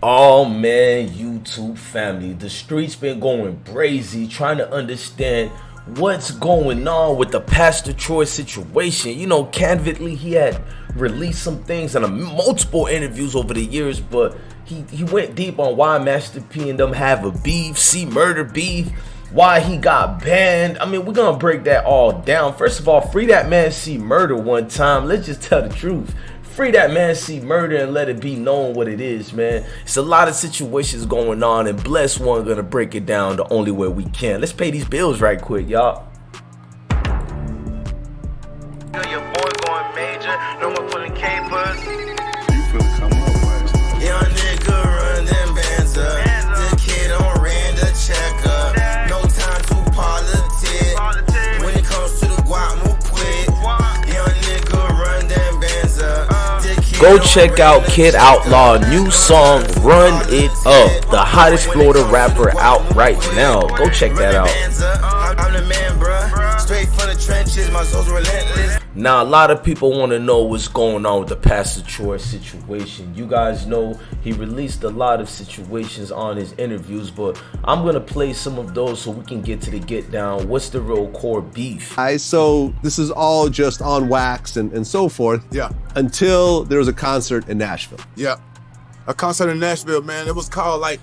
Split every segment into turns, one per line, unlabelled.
Oh man, YouTube family, the streets been going crazy trying to understand what's going on with the Pastor Troy situation. You know, candidly, he had released some things in multiple interviews over the years, but he went deep on why Master P and them have a beef, C-Murder beef, why he got banned. I mean, we're gonna break that all down. First of all, free that man C-Murder one time. Let's just tell the truth. Free that man C-Murder and let it be known what it is, man. It's a lot of situations going on, and Bless One gonna break it down the only way we can. Let's pay these bills right quick, y'all.
Your boy going major, no more pulling capers.
You finna come up last night.
Young nigga run them bands up. The kid on ran the check up. No time to politic. When it comes to the guap, move quick. Young nigga run them bands up.
Go check out Kid Outlaw new song Run It Up, the hottest Florida rapper out right now. Go check that out.
I'm the man, bruh. Straight from the trenches, my soul's relentless.
Now, a lot of people want to know what's going on with the Pastor Troy situation. You guys know he released a lot of situations on his interviews, but I'm going to play some of those so we can get to the get down. What's the real core beef?
So this is all just on wax and so forth.
Yeah.
Until there was a concert in Nashville.
Yeah. A concert in Nashville, man. It was called like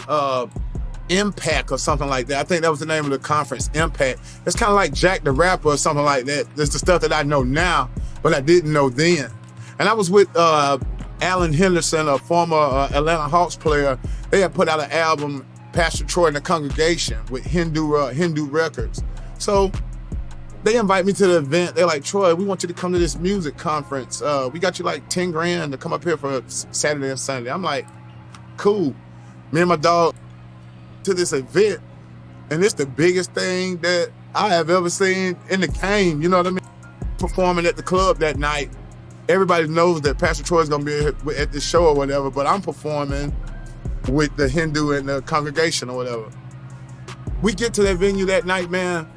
Impact or something like that. I think that was the name of the conference, Impact. It's kind of like Jack the Rapper or something like that. That's the stuff that I know now, but I didn't know then. And I was with Alan Henderson, a former Atlanta Hawks player. They had put out an album, Pastor Troy and the Congregation, with Hindu Records. So they invite me to the event. They're like, Troy, we want you to come to this music conference. We got you like 10 grand to come up here for Saturday and Sunday. I'm like, cool. Me and my dog to this event, and it's the biggest thing that I have ever seen in the game. You know what I mean? Performing at the club that night. Everybody knows that Pastor Troy's gonna be at the show or whatever, but I'm performing with the Hindu and the congregation or whatever. We get to that venue that night, man.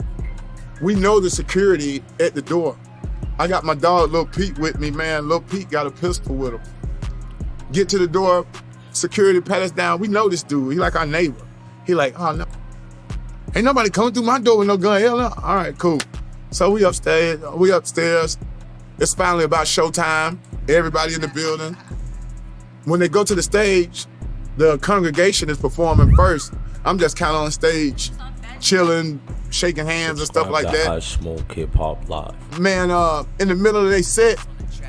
We know the security at the door. I got my dog, Lil Pete, with me, man. Lil Pete got a pistol with him. Get to the door, security pat us down. We know this dude. He like our neighbor. He like, oh no, ain't nobody coming through my door with no gun. Hell no. All right, cool. So we upstairs. It's finally about showtime. Everybody in the building. When they go to the stage, the congregation is performing first. I'm just kind of on stage, chilling, shaking hands and stuff like that.
Ismokehiphop live.
Man, in the middle of their set,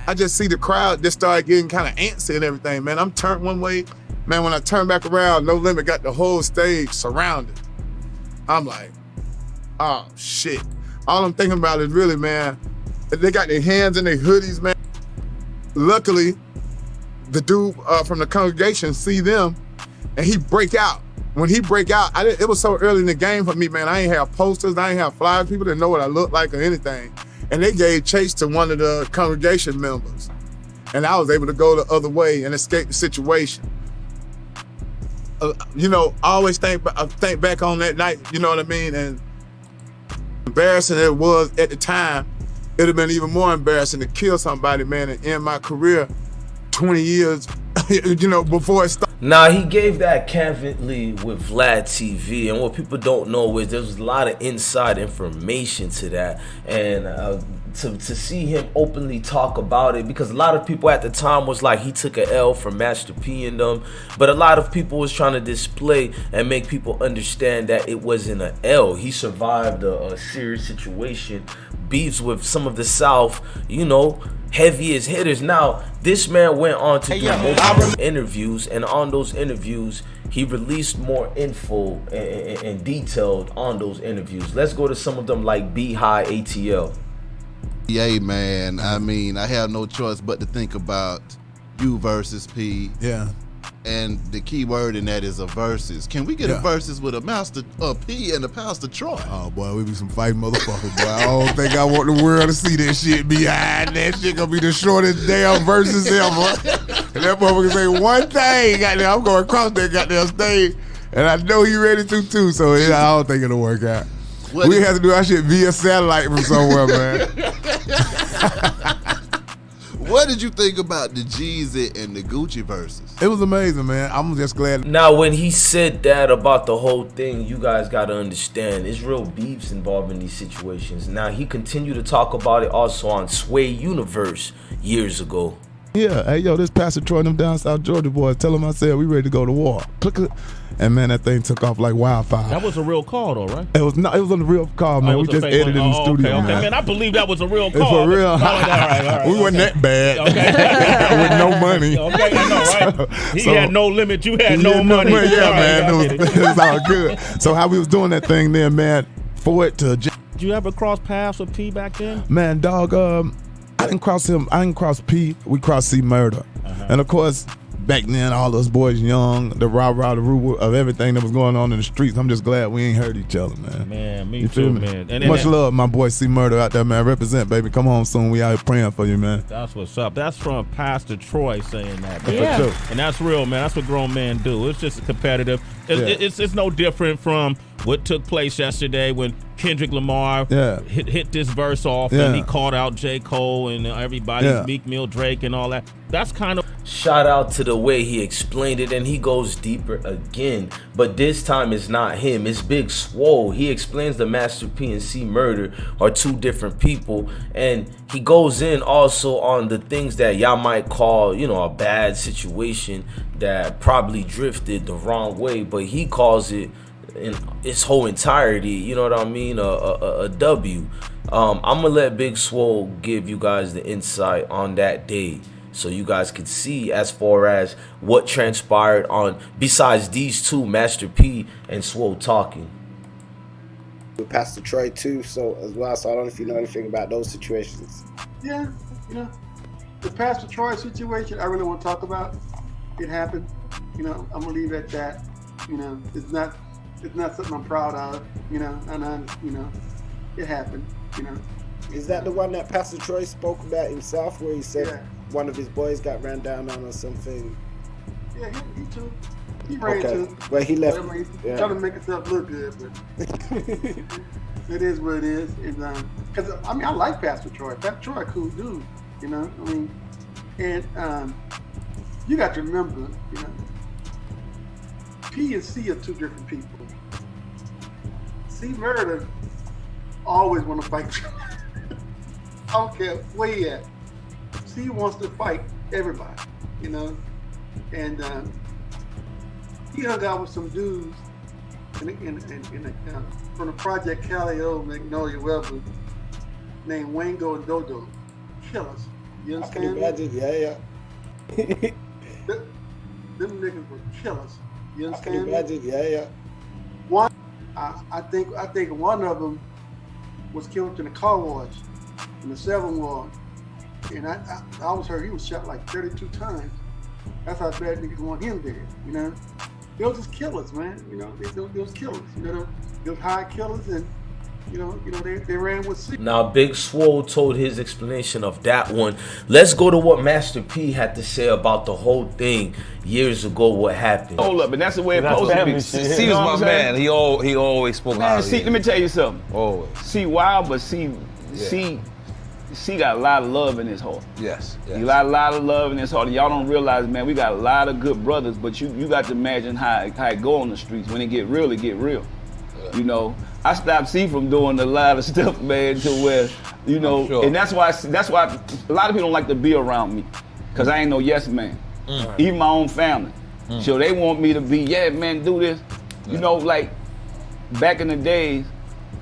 I just see the crowd just started getting kind of antsy and everything. Man, I'm turned one way. Man, when I turn back around, No-Limit got the whole stage surrounded. I'm like, oh, shit. All I'm thinking about is really, man, they got their hands in their hoodies, man. Luckily, the dude from the congregation see them, and he break out. When he break out, it was so early in the game for me, man. I ain't have posters, I ain't have flyers. People didn't know what I looked like or anything. And they gave chase to one of the congregation members. And I was able to go the other way and escape the situation. You know, I always think back on that night, you know what I mean? And embarrassing it was at the time, it'd have been even more embarrassing to kill somebody, man, and end my career 20 years, you know, before it started.
Now, he gave that candidly with Vlad TV, and what people don't know is there's a lot of inside information to that, and to see him openly talk about it, because a lot of people at the time was like he took a L from Master P and them, but a lot of people was trying to display and make people understand that it wasn't an L. He survived a serious situation, beefs with some of the South, you know, heaviest hitters. Now, this man went on to do multiple interviews, and on those interviews, he released more info and detailed on those interviews. Let's go to some of them, like Be High ATL.
Yeah, man. I mean, I have no choice but to think about you versus P.
Yeah.
And the key word in that is a versus. Can we get a versus with a Master P and a Pastor Troy?
Oh boy, we be some fighting motherfuckers, boy. I don't think I want the world to see that shit behind. That shit gonna be the shortest damn versus ever. And that motherfucker say one thing, goddamn, I'm going across that goddamn stage, and I know he ready to too. So I don't think it'll work out. We have to do our shit via satellite from somewhere, man.
What did you think about the Jeezy and the Gucci verses?
It was amazing, man. I'm just glad.
Now, when he said that about the whole thing, you guys got to understand, there's real beefs involved in these situations. Now, he continued to talk about it also on Swole Universe years ago.
Yeah, hey, yo, this Pastor Troy and them down South Georgia boys, tell them I said we ready to go to war. And man, that thing took off like wildfire.
That was a real call, though, right?
It was not. It was on the real call, man. We just edited in the studio,
okay,
man.
man, I believe that was a real
It's
call.
for real.
All right,
we wasn't that bad.
Okay.
With no money.
Okay, I know, right? He had no limit. You had
He
no money.
Yeah,
All right,
man. It was all good. So how we was doing that thing there, man, for it to.
Did you ever cross paths with P back then?
Man, dog, I didn't cross him. I didn't cross P. We crossed C Murder. And of course, back then, all us boys young, the rah-rah, the roo of everything that was going on in the streets. I'm just glad we ain't hurt each other, man.
Man, me
you
too,
feel me?
man. And
much love, my boy C Murder out there, man. Represent, baby. Come home soon. We out here praying for you, man.
That's what's up. That's from Pastor Troy saying that.
Yeah. For sure.
And that's real, man. That's what grown men do. It's just competitive. It's no different from what took place yesterday when Kendrick Lamar hit this verse off and he called out J. Cole and everybody's Meek Mill, Drake and all that. That's kind of...
Shout out to the way he explained it, and he goes deeper again. But this time it's not him, it's Big Swole. He explains the Master P and C Murder are two different people, and he goes in also on the things that y'all might call, you know, a bad situation that probably drifted the wrong way, but he calls it in its whole entirety, you know what I mean, a W. I'm gonna let Big Swole give you guys the insight on that day, so you guys could see as far as what transpired on, besides these two, Master P and Swole talking.
With Pastor Troy too, so as well. So I don't know if you know anything about those situations.
Yeah, you know, the Pastor Troy situation, I really want to talk about. It happened. You know, I'm gonna leave it at that. You know, it's not something I'm proud of. You know, and you know, it happened. You know.
Is that the one that Pastor Troy spoke about himself, where he said one of his boys got ran down on or something?
Yeah, he too. He ran too.
Well, he left.
Trying to make himself look good, but it is what it is. Because I mean, I like Pastor Troy. Pastor Troy, a cool dude. You know, I mean, and you got to remember, you know, P and C are two different people. C Murder always want to fight. I don't care where he at. C wants to fight everybody, you know, and he hung out with some dudes from the Project Callio, Magnolia Weber, named Wango and Dodo. Killers. You understand?
I can imagine, yeah.
Them niggas were killers. You understand?
I can imagine, yeah.
One, I think one of them was killed in a car wash in the 7 Ward, and I always heard he was shot like 32 times. That's how bad niggas want him dead. You know, they was just killers, man. You know, they was killers. You know, they was high killers, and you know, they ran with C.
Now, Big Swole told his explanation of that one. Let's go to what Master P had to say about the whole thing years ago. What happened?
Hold up, and that's the way it's supposed to be.
C was my man. He always spoke out.
See, let me tell you something.
Always.
C wild, but C got a lot of love in his heart.
Yes.
He got a lot of love in his heart. And y'all don't realize, man, we got a lot of good brothers, but you got to imagine how it go on the streets. When it get real, it get real. Yeah. You know, I stopped C from doing a lot of stuff, man, to where, you know, sure. And that's why a lot of people don't like to be around me, because I ain't no yes man. Even my own family. So they want me to be, yeah, man, do this. You know, like back in the days,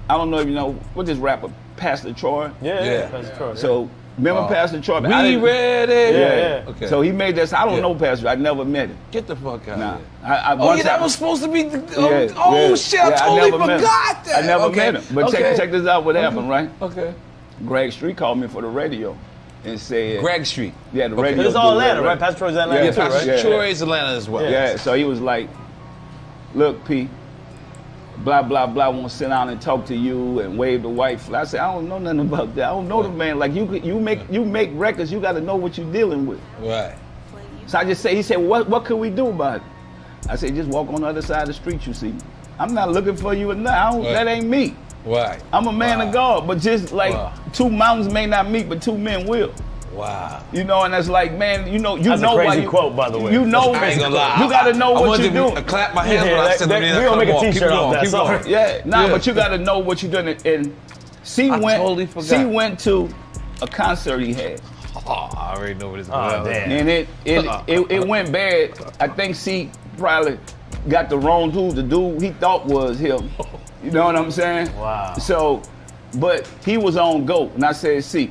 I don't know if you know, what this rapper, Pastor Troy?
Yeah.
Pastor Troy. So remember Pastor Troy?
We ready?
Yeah. Okay. So he made that. I don't know Pastor. I never met him.
Get the fuck out of here.
That
was supposed to be. Shit!
I
totally forgot that.
I never met him. But check this out. What happened, right?
Okay.
Greg Street called me for the radio and said.
Greg Street.
Yeah, the radio.
It's all Atlanta, right? Pastor Troy's Atlanta too, right?
Pastor Troy's Atlanta as well.
Yeah. So he was like, "Look, P. Blah, blah, blah, want to sit down and talk to you and wave the white flag." I said, I don't know nothing about that. I don't know the man. Like, you make records, you got to know what you're dealing with.
Right.
So I just say, he said, what could we do about it? I said, just walk on the other side of the street, you see. I'm not looking for you or nothing. That ain't me.
Right.
I'm a man of God, but just like 2 mountains may not meet, but 2 men will.
Wow.
You know, and it's like, man, you know
That's
know
a crazy
why
quote, by the way.
You know,
I ain't gonna lie.
you gotta know what you do.
I clap my hands when I said
we gonna make a t-shirt off that. Sorry.
But you gotta know what you're doing. And C went to a concert he had.
Oh, I already know what it's
Oh,
about.
damn.
And it went bad. I think C probably got the wrong dude. The dude he thought was him. You know what I'm saying?
Wow.
So, but he was on GOAT, and I said, C,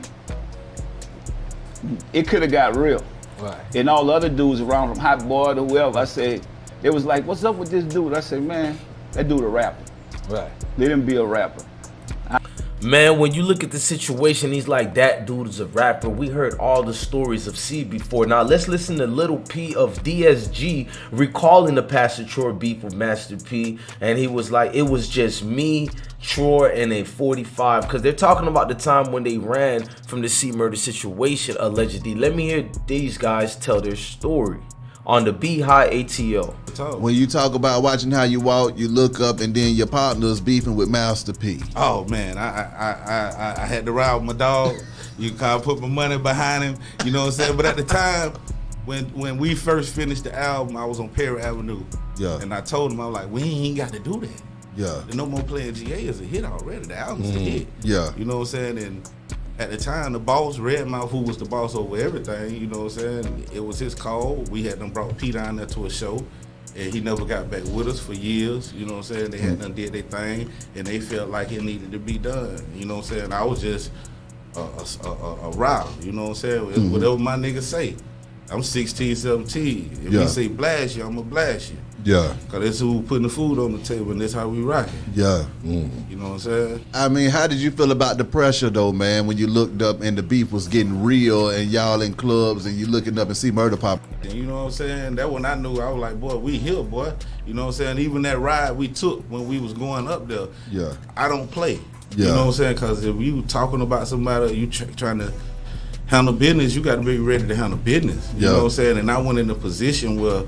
it could have got real.
Right.
And all the other dudes around, from Hot Boy to whoever, I said, they was like, what's up with this dude? I said, man, that dude a rapper.
Right.
Let him be a rapper.
Man, when you look at the situation, he's like, that dude is a rapper. We heard all the stories of C before. Now, let's listen to Little P of DSG recalling the Pastor Troy beef with Master P. And he was like, it was just me, Troy, and a 45. Because they're talking about the time when they ran from the C murder situation, allegedly. Let me hear these guys tell their story on the High ATL.
When you talk about watching how you walk, you look up, and then your partner's beefing with Master P.
Oh man, I had to ride with my dog. You kind of put my money behind him, you know what I'm saying? But at the time, when we first finished the album, I was on Perry Avenue.
Yeah.
And I told him, I was like, we ain't got to do that.
Yeah.
The No More Playing GA is a hit already. The album's a hit.
Yeah.
You know what I'm saying? And at the time, the boss, Redmouth, who was the boss over everything, you know what I'm saying? It was his call. We had them brought P down there to a show, and he never got back with us for years, you know what I'm saying? They had done did their thing, and they felt like it needed to be done, you know what I'm saying? I was just a rider, you know what I'm saying? Whatever my niggas say. I'm 16, 17. If he say blast you, I'm gonna blast you.
Yeah.
Cause that's who putting the food on the table, and that's how we rock it.
Yeah.
You know what I'm saying?
I mean, how did you feel about the pressure though, man, when you looked up and the beef was getting real and y'all in clubs and you looking up and see murder pop?
And you know what I'm saying? That when I knew, I was like, boy, we here, boy. You know what I'm saying? Even that ride we took when we was going up there, I don't play. You know what I'm saying? Cause if you talking about somebody, you trying to handle business, you got to be ready to handle business. You know what I'm saying? And I went in a position where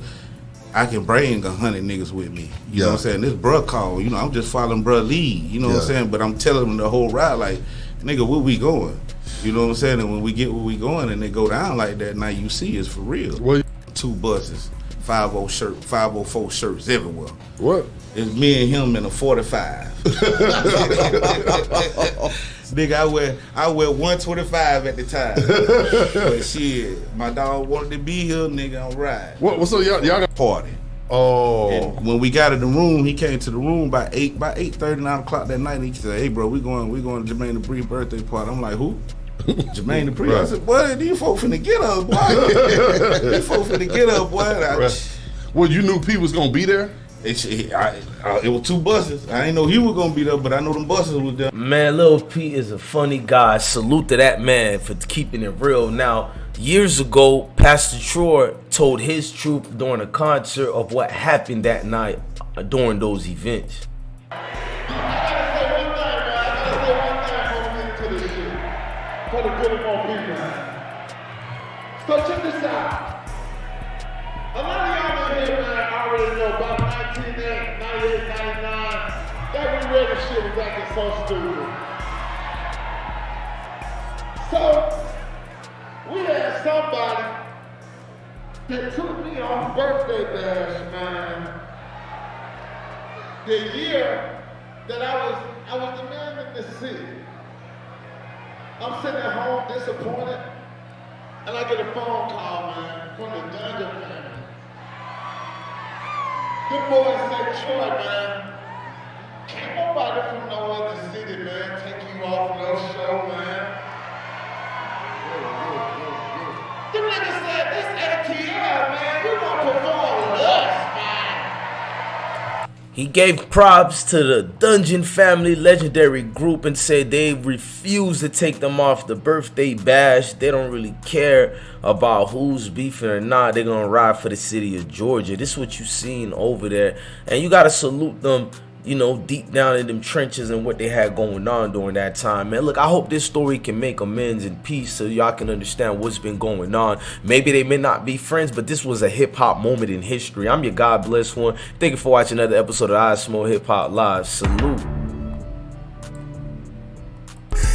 I can bring 100 niggas with me. You know what I'm saying? This bruh call, you know, I'm just following bruh lead. You know what I'm saying? But I'm telling them the whole ride, like, nigga, where we going? You know what I'm saying? And when we get where we going and they go down like that, now you see it's for real. 2 buses, 504 shirts everywhere.
What?
It's me and him in a 45. Nigga, I wear 125 at the time. But shit, my dog wanted to be here, nigga, I'm right.
What? So y'all got
party.
Oh.
And when we got in the room, he came to the room by 8:30, 9 o'clock that night, and he said, hey bro, we going to Jermaine Dupri birthday party. I'm like, who? Jermaine Dupri. Right. I said, boy, these folks finna get us, boy. These folks finna get us, boy.
Well, you knew P was gonna be there?
It was 2 buses. I didn't know he was gonna be there, but I know them buses was there.
Man, Lil P is a funny guy. Salute to that man for keeping it real. Now, years ago, Pastor Troy told his truth during a concert of what happened that night during those events.
For the good of more people. So check this out. A lot of y'all in here, man, already know about 1998, 99, that re-record shit was acting so stupid. So, we had somebody that took me on birthday bash, man. The year that I was the man in the city. I'm sitting at home disappointed, and I get a phone call, man, from the Dungeon family. Them boys say, Troy, man, can't nobody from no other city, man, take you off no show, man. Them niggas said, this ATL, man, you gonna perform with us, man.
He gave props to the Dungeon Family legendary group and said they refuse to take them off the birthday bash. They don't really care about who's beefing or not. They're gonna ride for the city of Georgia. This is what you seen over there. And you gotta salute them, you know, deep down in them trenches and what they had going on during that time, man. Look, I hope this story can make amends and peace so y'all can understand what's been going on. Maybe they may not be friends, but this was a hip-hop moment in history. I'm your God bless one. Thank you for watching another episode of Ismokehiphop Live. Salute.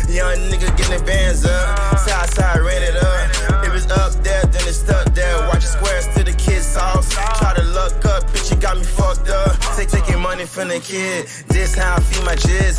Young nigga getting the bands up, Southside ran it up. money stuck there. Watching squares to the kids' sauce. Try to luck up, bitch, you got me fucked up. Taking money from the kid. This how I feed my jizz.